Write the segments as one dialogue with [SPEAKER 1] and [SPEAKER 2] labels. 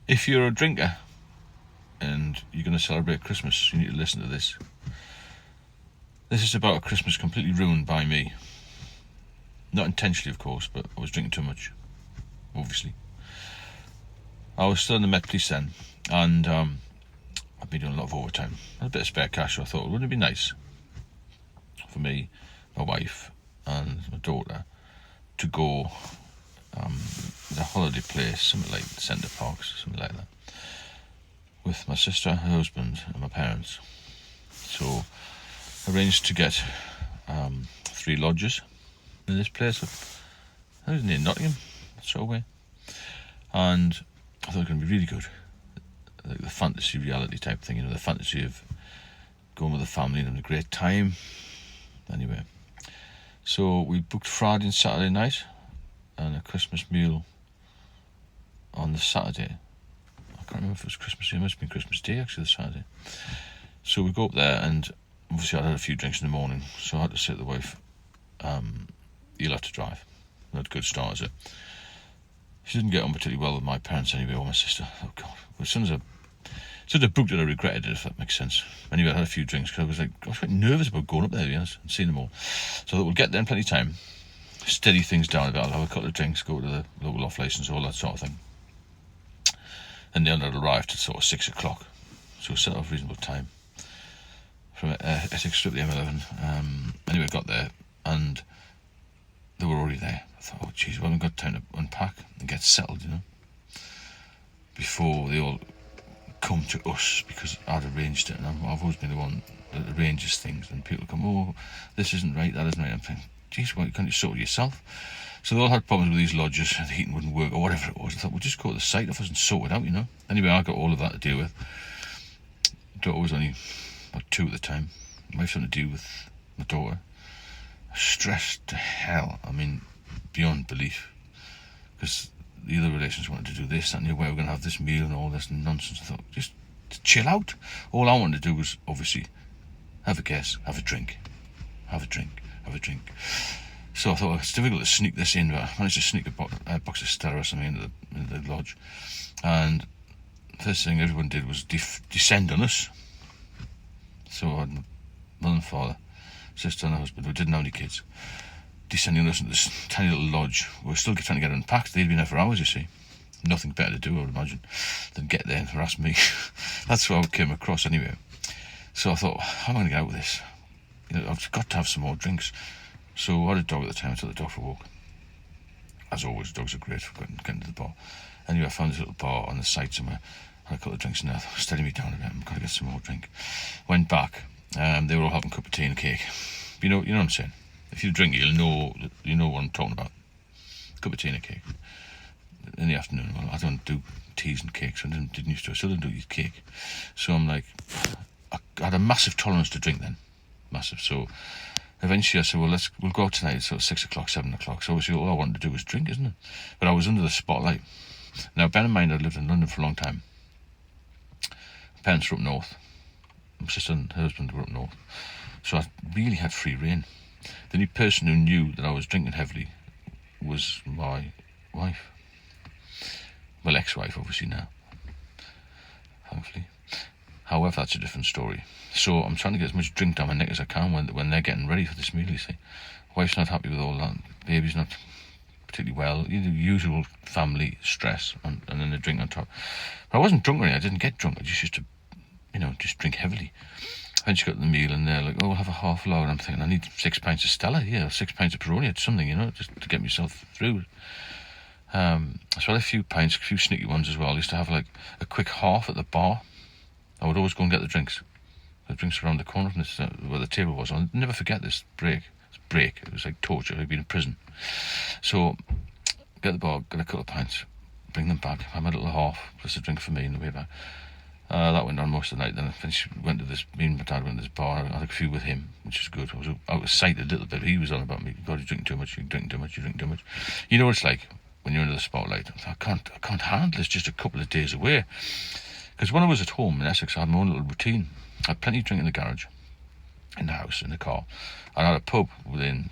[SPEAKER 1] If you're a drinker and you're going to celebrate Christmas, you need to listen to this. This is about a Christmas completely ruined by me. Not intentionally, of course, but I was drinking too much, obviously. I was still in the Met Police then, and I've been doing a lot of overtime. I had a bit of spare cash, so I thought, wouldn't it be nice for me, my wife, and my daughter to go to a holiday place, something like Centre Parks, something like that, with my sister, her husband, and my parents. So I arranged to get 3 lodges in this place. I was near Nottingham, sort of way, and I thought it was going to be really good. Like the fantasy reality type thing, you know, the fantasy of going with the family and having a great time. Anyway, so we booked Friday and Saturday night and a Christmas meal on the Saturday. I can't remember if it was Christmas Day. It must have been Christmas Day, actually, the Saturday. So we go up there, and obviously I'd had a few drinks in the morning, so I had to say to the wife, you'll have to drive. Not a good start, is it? She didn't get on particularly well with my parents anyway, or my sister. Oh God. As soon as I booked it, I regretted it, if that makes sense. Anyway, I had a few drinks because I was quite nervous about going up there, to be honest, and seeing them all. So I thought we'll get there in plenty of time, steady things down a bit. I'll have a couple of drinks, go to the local off licence, all that sort of thing. And then I'd arrived at sort of 6 o'clock, so set off reasonable time from Essex Strip, the M11. Anyway, I got there and they were already there. I thought, oh geez, we haven't got time to unpack and get settled, you know, before they all come to us, because I'd arranged it, and I've always been the one that arranges things, and people come, oh, this isn't right, that isn't right. I'm thinking, geez, why can't you sort it yourself? So they all had problems with these lodges, and the heating wouldn't work, or whatever it was. I thought, we'll just go to the site office and sort it out, you know. Anyway, I got all of that to deal with. Daughter was only about 2 at the time. My wife's something to do with my daughter. Stressed to hell, I mean, beyond belief, because the other relations wanted to do this, and where we're going to have this meal and all this nonsense. I thought, just chill out. All I wanted to do was obviously have a guess, have a drink. So I thought, it's difficult to sneak this in, but I managed to sneak a box of Stella or something into the lodge. And the first thing everyone did was descend on us. So I had my mother and father, sister and her husband, who didn't have any kids, descending us into this tiny little lodge. We were still trying to get it unpacked. They'd been there for hours, you see. Nothing better to do, I would imagine, than get there and harass me. That's what I came across anyway. So I thought, how am I going to get out of this? You know, I've got to have some more drinks. So I had a dog at the time. I took the dog for a walk. As always, dogs are great for getting to the bar. Anyway, I found this little bar on the side somewhere. I had a couple of drinks in there. Steady me down a bit. I've got to get some more drink. Went back. They were all having a cup of tea and cake. You know what I'm saying? If you drink, you'll know what I'm talking about. Cup of tea and a cake in the afternoon. Well, I don't do teas and cakes. I didn't used to. I still don't do eat cake. So I'm like, I had a massive tolerance to drink then, massive. So eventually I said, well, we'll go out tonight. So 6 o'clock, 7 o'clock. So obviously all I wanted to do was drink, isn't it? But I was under the spotlight. Now, bear in mind, I'd lived in London for a long time. My parents were up north. My sister and her husband were up north. So I really had free rein. The only person who knew that I was drinking heavily was my wife. Well, ex-wife, obviously, now. Thankfully. However, that's a different story. So I'm trying to get as much drink down my neck as I can when they're getting ready for this meal, you see. Wife's not happy with all that. Baby's not particularly well. The usual family stress, and then the drink on top. But I wasn't drunk really. I didn't get drunk. I just used to, just drink heavily. And she got the meal, and they're like, oh, we'll have a half load. I'm thinking, I need 6 pints of Stella, 6 pints of Peroni, something, just to get myself through. So I had a few pints, a few sneaky ones as well. I used to have like a quick half at the bar. I would always go and get the drinks. The drinks around the corner from this, where the table was. I'll never forget this break. It was like torture. I'd been in prison. So, get the bar, get a couple of pints, bring them back, have my little half, plus a drink for me on the way back. That went on most of the night. Then I finished, me and my dad went to this bar. I had a few with him, which was good. I was out of sight a little bit. He was on about me. God, you're drinking too much, you're drinking too much, you're drinking too much. You know what it's like when you're under the spotlight. I can't handle this just a couple of days away. Because when I was at home in Essex, I had my own little routine. I had plenty of drink in the garage, in the house, in the car. I had a pub within,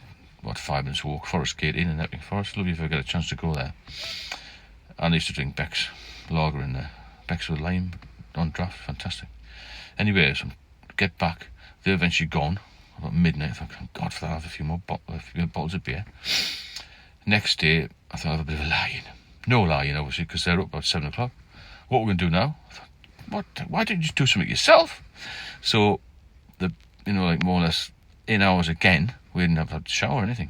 [SPEAKER 1] 5 minutes walk, Forest Gate Inn in Epping Forest. Lovely if I get a chance to go there. And I used to drink Beck's lager in there. Bex with lime on draft, fantastic. Anyway, so get back. They're eventually gone about midnight. I thought, oh God, for that, I'll have a few more bottles of beer. Next day, I thought I'd have a bit of a lie-in. No lie-in, obviously, because they're up about 7 o'clock. What are we going to do now? I thought, why didn't you just do something yourself? So, like more or less in hours again, we didn't have to shower or anything.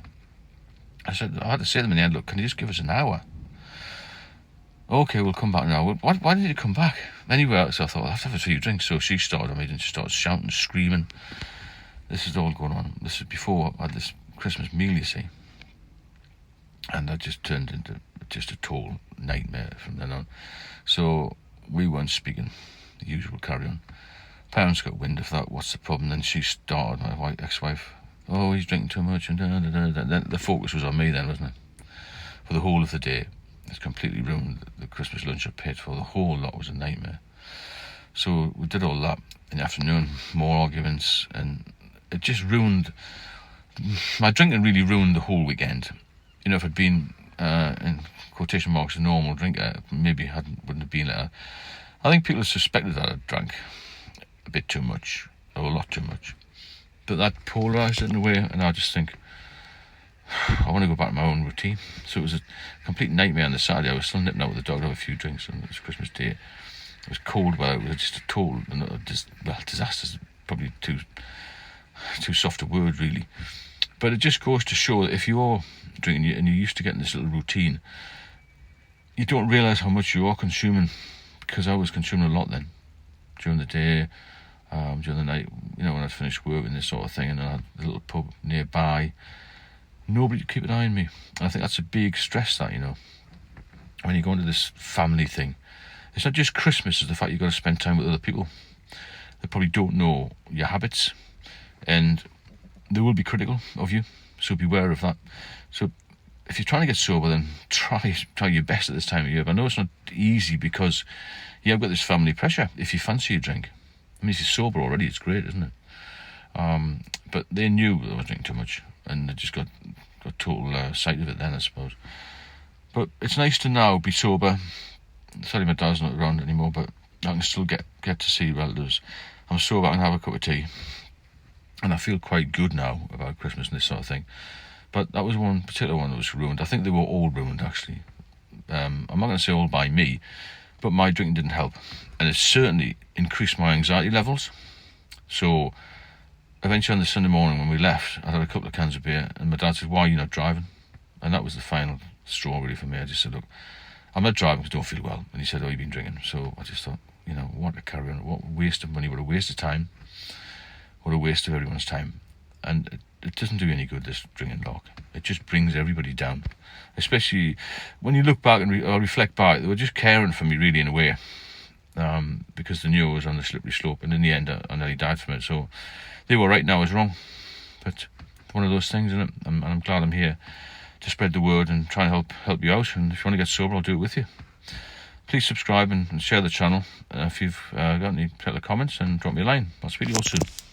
[SPEAKER 1] I had to say to them in the end, look, can you just give us an hour? Okay, we'll come back now. Why did you come back? Anyway, so I thought, I'll have to have a few drinks. So she started on me, and she started shouting, screaming. This is all going on. This is before I had this Christmas meal, you see. And that just turned into just a total nightmare from then on. So we weren't speaking, the usual carry on. Parents got wind of that, what's the problem? Then she started, my ex-wife, oh, he's drinking too much, and then the focus was on me then, wasn't it? For the whole of the day. It's completely ruined the Christmas lunch I paid for. The whole lot was a nightmare. So we did all that in the afternoon, more arguments, and it just ruined, my drinking really ruined the whole weekend. If I'd been, in quotation marks, a normal drinker, maybe wouldn't have been like that. I think people suspected that I'd drank a bit too much, or a lot too much. But that polarised it in a way, and I just think, I want to go back to my own routine. So it was a complete nightmare on the Saturday. I was still nipping out with the dog to have a few drinks on this Christmas Day. It was cold weather. It was just a total disaster is probably too soft a word, really. But it just goes to show that if you're drinking and you're used to getting this little routine, you don't realise how much you are consuming, because I was consuming a lot then, during the day, during the night, when I'd finished work and this sort of thing, and I had a little pub nearby. Nobody keep an eye on me. And I think that's a big stress, that, when you go into this family thing. It's not just Christmas, it's the fact you've got to spend time with other people that probably don't know your habits, and they will be critical of you, so beware of that. So if you're trying to get sober, then try your best at this time of year. But I know it's not easy, because you've got this family pressure if you fancy a drink. I mean, if you're sober already, it's great, isn't it? But they knew I was drinking too much, and they just got total sight of it then, I suppose. But it's nice to now be sober. Sorry my dad's not around anymore, but I can still get to see relatives. I'm sober, I can have a cup of tea, and I feel quite good now about Christmas and this sort of thing. But that was one particular one that was ruined. I think they were all ruined, actually. I'm not going to say all by me, but my drinking didn't help, and it certainly increased my anxiety levels. So eventually on the Sunday morning when we left, I had a couple of cans of beer, and my dad said, why are you not driving? And that was the final straw, really, for me. I just said, look, I'm not driving because I don't feel well. And he said, oh, you've been drinking. So I just thought, what a carry on, what a waste of money, what a waste of time, what a waste of everyone's time. And it doesn't do any good, this drinking lark. It just brings everybody down. Especially when you look back and reflect back, they were just caring for me, really, in a way, because they knew I was on the slippery slope, and in the end I nearly died from it. So they were right, now I was wrong. But one of those things, isn't it? And I'm glad I'm here to spread the word and try and help you out. And if you want to get sober, I'll do it with you. Please subscribe and share the channel. If you've got any particular comments, then drop me a line. I'll speak to you all soon.